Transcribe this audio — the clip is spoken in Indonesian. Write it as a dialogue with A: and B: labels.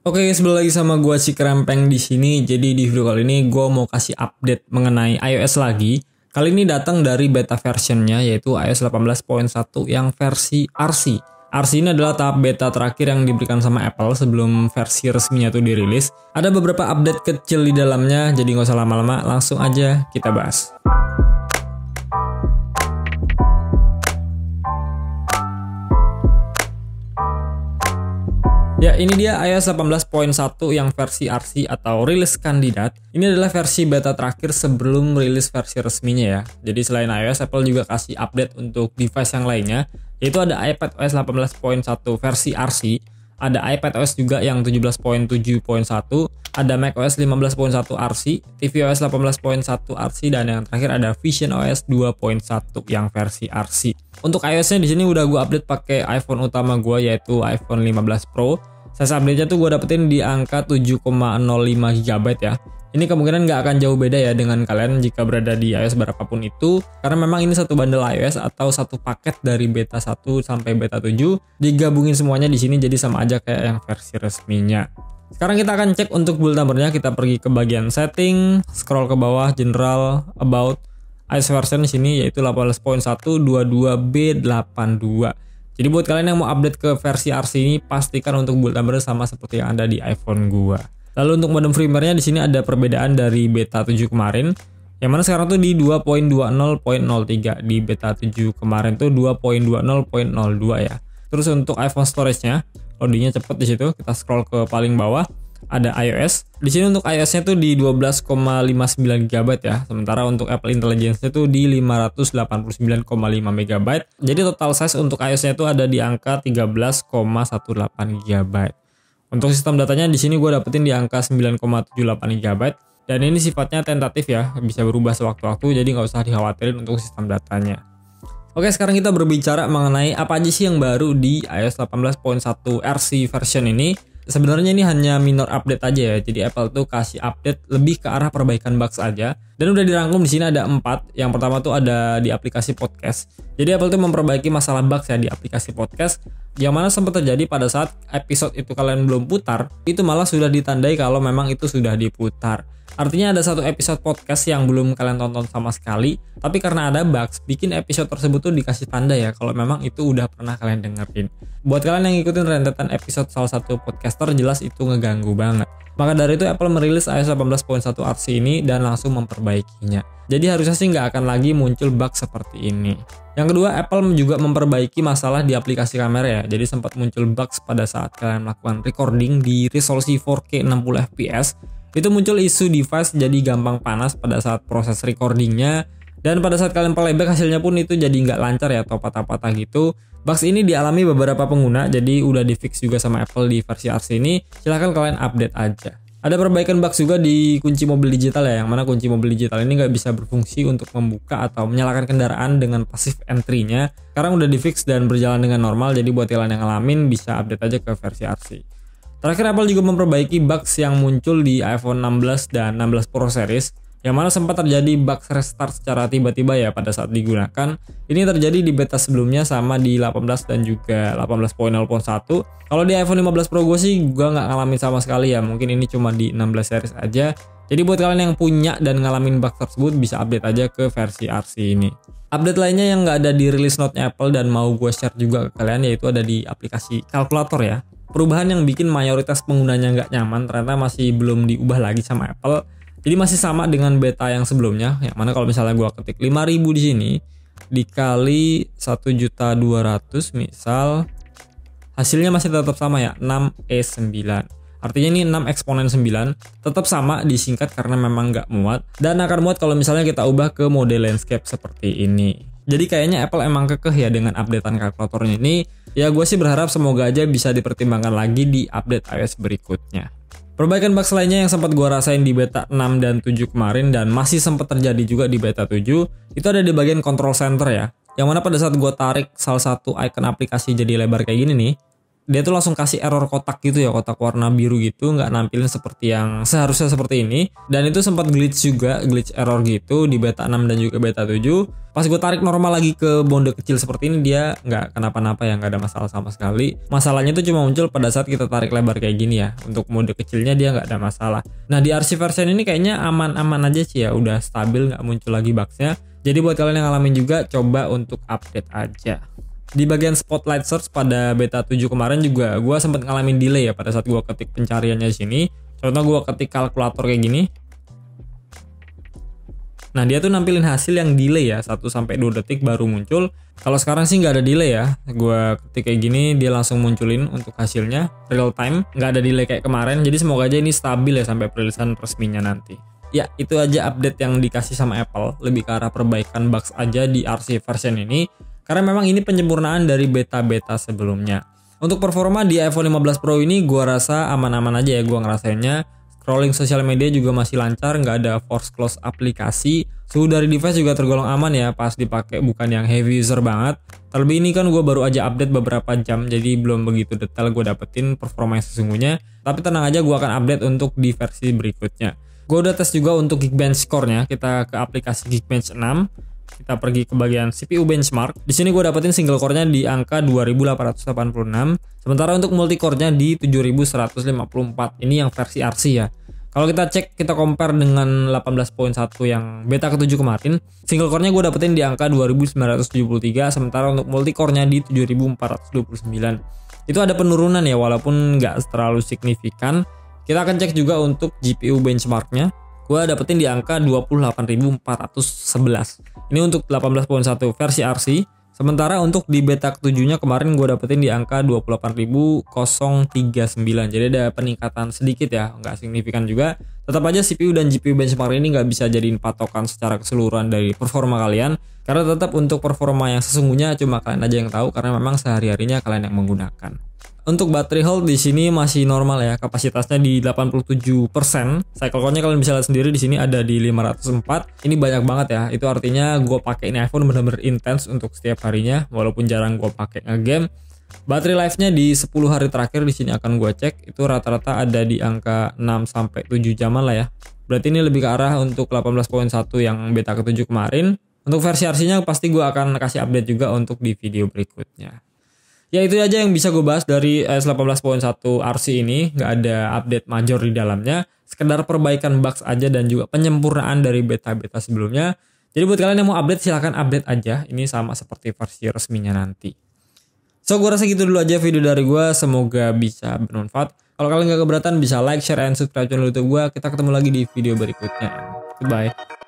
A: Oke guys, balik lagi sama gua si Krempeng di sini. Jadi di video kali ini gua mau kasih update mengenai iOS lagi. Kali ini datang dari beta versionnya yaitu iOS 18.1 yang versi RC. RC ini adalah tahap beta terakhir yang diberikan sama Apple sebelum versi resminya tuh dirilis. Ada beberapa update kecil di dalamnya, jadi nggak usah lama-lama, langsung aja kita bahas. Ya, ini dia iOS 18.1 yang versi RC atau rilis kandidat. Ini adalah versi beta terakhir sebelum rilis versi resminya ya. Jadi selain iOS, Apple juga kasih update untuk device yang lainnya, yaitu ada iPadOS 18.1 versi RC, ada iPadOS juga yang 17.7.1, ada macOS 15.1 RC, tvOS 18.1 RC, dan yang terakhir ada visionOS 2.1 yang versi RC. Untuk iOS-nya di sini udah gue update pakai iPhone utama gue yaitu iPhone 15 Pro. Size update-nya tuh gue dapetin di angka 7,05 GB ya. Ini kemungkinan nggak akan jauh beda ya dengan kalian jika berada di iOS berapapun itu, karena memang ini satu bundle iOS atau satu paket dari beta 1 sampai beta 7 digabungin semuanya di sini, jadi sama aja kayak yang versi resminya. Sekarang kita akan cek untuk build numbernya. Kita pergi ke bagian setting, scroll ke bawah, general, about, iOS version di sini yaitu 18.122B82. Jadi buat kalian yang mau update ke versi RC ini, pastikan untuk build number sama seperti yang ada di iPhone gua. Lalu untuk modem firmware-nya di sini ada perbedaan dari beta 7 kemarin. Yang mana sekarang tuh di 2.20.03, di beta 7 kemarin tuh 2.20.02 ya. Terus untuk iPhone storage-nya, loadingnya cepet di situ. Kita scroll ke paling bawah, ada iOS. Di sini untuk iOS-nya tuh di 12,59 GB ya. Sementara untuk Apple Intelligence-nya tuh di 589,5 MB. Jadi total size untuk iOS-nya tuh ada di angka 13,18 GB. Untuk sistem datanya di sini gue dapetin di angka 9,78 GB. Dan ini sifatnya tentatif ya, bisa berubah sewaktu-waktu, jadi nggak usah dikhawatirin untuk sistem datanya. Oke, sekarang kita berbicara mengenai apa aja sih yang baru di iOS 18.1 RC version ini. Sebenarnya ini hanya minor update aja ya. Jadi Apple tuh kasih update lebih ke arah perbaikan bugs aja. Dan udah dirangkum di sini ada 4. Yang pertama tuh ada di aplikasi podcast. Jadi Apple tuh memperbaiki masalah bugs ya di aplikasi podcast, yang mana sempat terjadi pada saat episode itu kalian belum putar, itu malah sudah ditandai kalau memang itu sudah diputar. Artinya ada satu episode podcast yang belum kalian tonton sama sekali, tapi karena ada bugs, bikin episode tersebut tuh dikasih tanda ya kalau memang itu udah pernah kalian dengerin. Buat kalian yang ngikutin rentetan episode salah satu podcaster, jelas itu ngeganggu banget. Maka dari itu Apple merilis iOS 18.1 RC ini dan langsung memperbaikinya. Jadi harusnya sih nggak akan lagi muncul bug seperti ini. Yang kedua, Apple juga memperbaiki masalah di aplikasi kamera ya. Jadi sempat muncul bugs pada saat kalian melakukan recording di resolusi 4K 60 fps. Itu muncul isu device jadi gampang panas pada saat proses recordingnya, dan pada saat kalian playback hasilnya pun itu jadi nggak lancar ya atau patah-patah gitu. Bugs ini dialami beberapa pengguna, jadi udah di fix juga sama Apple di versi RC ini. Silahkan kalian update aja. Ada perbaikan bugs juga di kunci mobil digital ya, yang mana kunci mobil digital ini nggak bisa berfungsi untuk membuka atau menyalakan kendaraan dengan passive entry-nya. Sekarang udah di fix dan berjalan dengan normal, jadi buat kalian yang ngalamin bisa update aja ke versi RC. Terakhir, Apple juga memperbaiki bugs yang muncul di iPhone 16 dan 16 Pro series, yang mana sempat terjadi bugs restart secara tiba-tiba ya pada saat digunakan. Ini terjadi di beta sebelumnya sama di 18 dan juga 18.0.1. Kalau di iPhone 15 Pro gue sih nggak ngalamin sama sekali ya, mungkin ini cuma di 16 series aja. Jadi buat kalian yang punya dan ngalamin bug tersebut bisa update aja ke versi RC ini. Update lainnya yang nggak ada di release note Apple dan mau gue share juga ke kalian yaitu ada di aplikasi kalkulator ya. Perubahan yang bikin mayoritas penggunanya nggak nyaman ternyata masih belum diubah lagi sama Apple. Jadi masih sama dengan beta yang sebelumnya, yang mana kalau misalnya gua ketik 5.000 di sini dikali 1.200.000 misal, hasilnya masih tetap sama ya, 6E9. Artinya ini 6 eksponen 9 tetap sama disingkat karena memang nggak muat, dan akan muat kalau misalnya kita ubah ke mode landscape seperti ini. Jadi kayaknya Apple emang kekeh ya dengan updatean kalkulatornya ini. Ya gue sih berharap semoga aja bisa dipertimbangkan lagi di update iOS berikutnya. Perbaikan bugs lainnya yang sempat gue rasain di beta 6 dan 7 kemarin dan masih sempat terjadi juga di beta 7, itu ada di bagian control center ya. Yang mana pada saat gue tarik salah satu icon aplikasi jadi lebar kayak gini nih, dia tuh langsung kasih error kotak gitu ya, kotak warna biru gitu, nggak nampilin seperti yang seharusnya seperti ini. Dan itu sempat glitch juga, glitch error gitu di beta 6 dan juga beta 7. Pas gue tarik normal lagi ke mode kecil seperti ini, dia nggak kenapa-napa ya, nggak ada masalah sama sekali. Masalahnya itu cuma muncul pada saat kita tarik lebar kayak gini ya. Untuk mode kecilnya dia nggak ada masalah. Nah di RC version ini kayaknya aman-aman aja sih ya, udah stabil, nggak muncul lagi bugsnya. Jadi buat kalian yang ngalamin juga, coba untuk update aja. Di bagian spotlight search pada beta 7 kemarin juga gue sempat ngalamin delay ya pada saat gue ketik pencariannya di sini. Contoh gue ketik kalkulator kayak gini. Nah dia tuh nampilin hasil yang delay ya, 1-2 detik baru muncul. Kalau sekarang sih nggak ada delay ya. Gue ketik kayak gini dia langsung munculin untuk hasilnya real time, nggak ada delay kayak kemarin. Jadi semoga aja ini stabil ya sampai perilisan resminya nanti. Ya itu aja update yang dikasih sama Apple, lebih ke arah perbaikan bugs aja di RC version ini. Karena memang ini penyempurnaan dari beta-beta sebelumnya. Untuk performa di iPhone 15 Pro ini gua rasa aman-aman aja ya, gua ngerasainnya. Scrolling sosial media juga masih lancar, nggak ada force close aplikasi. Suhu dari device juga tergolong aman ya, pas dipakai bukan yang heavy user banget. Terlebih ini kan gua baru aja update beberapa jam, jadi belum begitu detail gua dapetin performa yang sesungguhnya. Tapi tenang aja, gua akan update untuk di versi berikutnya. Gua udah tes juga untuk Geekbench score-nya, kita ke aplikasi Geekbench 6. Kita pergi ke bagian CPU benchmark. Di sini gue dapetin single core-nya di angka 2886. Sementara untuk multi core-nya di 7154. Ini yang versi RC ya. Kalau kita cek, kita compare dengan 18.1 yang beta ke-7 kemarin, single core-nya gue dapetin di angka 2973. Sementara untuk multi core-nya di 7429. Itu ada penurunan ya, walaupun nggak terlalu signifikan. Kita akan cek juga untuk GPU benchmark-nya. Gue dapetin di angka 28.411. Ini untuk 18.1 versi RC. Sementara untuk di beta ke-7-nya kemarin gue dapetin di angka 28.039. Jadi ada peningkatan sedikit ya, nggak signifikan juga. Tetap aja CPU dan GPU benchmark ini nggak bisa jadiin patokan secara keseluruhan dari performa kalian. Karena tetap untuk performa yang sesungguhnya cuma kalian aja yang tahu, karena memang sehari-harinya kalian yang menggunakan. Untuk battery health di sini masih normal ya, kapasitasnya di 87%. Cycle count-nya kalian bisa lihat sendiri di sini ada di 504. Ini banyak banget ya. Itu artinya gue pakai ini iPhone benar-benar intens untuk setiap harinya, walaupun jarang gue pakai nge-game. Battery life-nya di 10 hari terakhir di sini akan gue cek, itu rata-rata ada di angka 6-7 jaman lah ya. Berarti ini lebih ke arah untuk 18.1 yang beta ke-7 kemarin. Untuk versi RC-nya pasti gue akan kasih update juga untuk di video berikutnya. Ya itu aja yang bisa gue bahas dari iOS 18.1 RC ini. Nggak ada update major di dalamnya. Sekedar perbaikan bugs aja dan juga penyempurnaan dari beta-beta sebelumnya. Jadi buat kalian yang mau update silahkan update aja. Ini sama seperti versi resminya nanti. So gue rasa gitu dulu aja video dari gue. Semoga bisa bermanfaat. Kalau kalian nggak keberatan bisa like, share, and subscribe channel YouTube gue. Kita ketemu lagi di video berikutnya. Goodbye.